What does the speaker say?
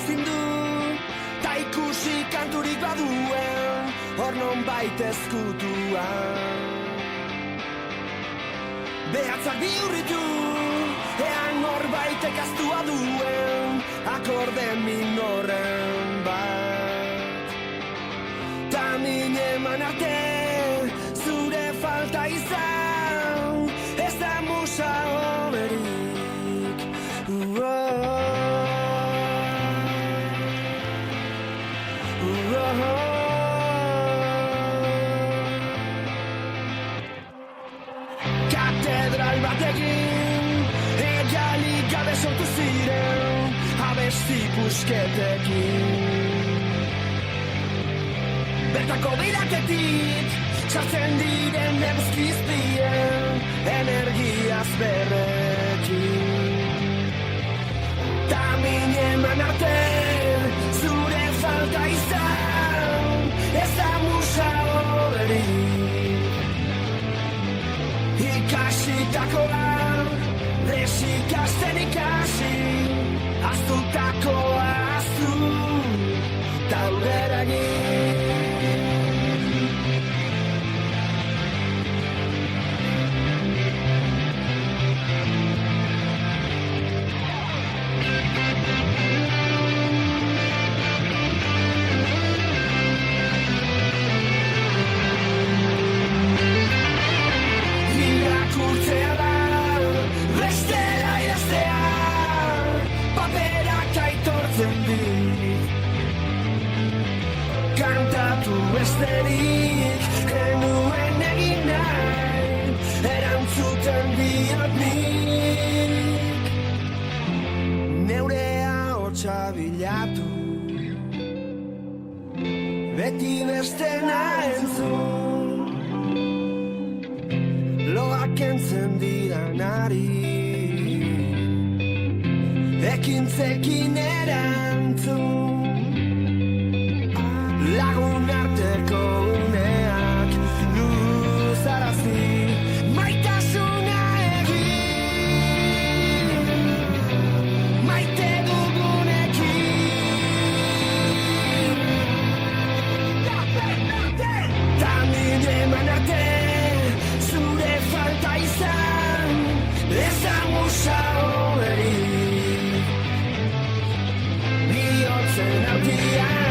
ezin du, ta ikusi kanturik baduen, hor non baita ezkutuan. Behatzak bihurritu, ean norbaitek aztua duen, akorde minoren bat. Ta min eman arte, zure falta izan, ez da musa hoberik. Katedral batekin, egalik gabe sortu ziren, abesti pusketekin. Bertako bilaketik, sartzen diren eguzkizpien, energiaz berrekin. Ta min eman arte, zure falta izan, ez da musa hoberik. Ikasitakoa, desikasten ikasi, aztutakoa aztu, ta aurrera egin. Irakurtzea da, bestela idaztea, paperak aitortzen dit. Kantatu besterik, genuen egin nahi, erantzuten diot nik. Neure ahotsa bilatu, beti bestena entzun, loak entzen didanari, ekintzekin erantzun. Lagun arteko uneak luzarazi, maitasuna egin, maite dugunekin. Ta min eman arte, zure falta izan, ez da musa hoberik. Bihotzen artean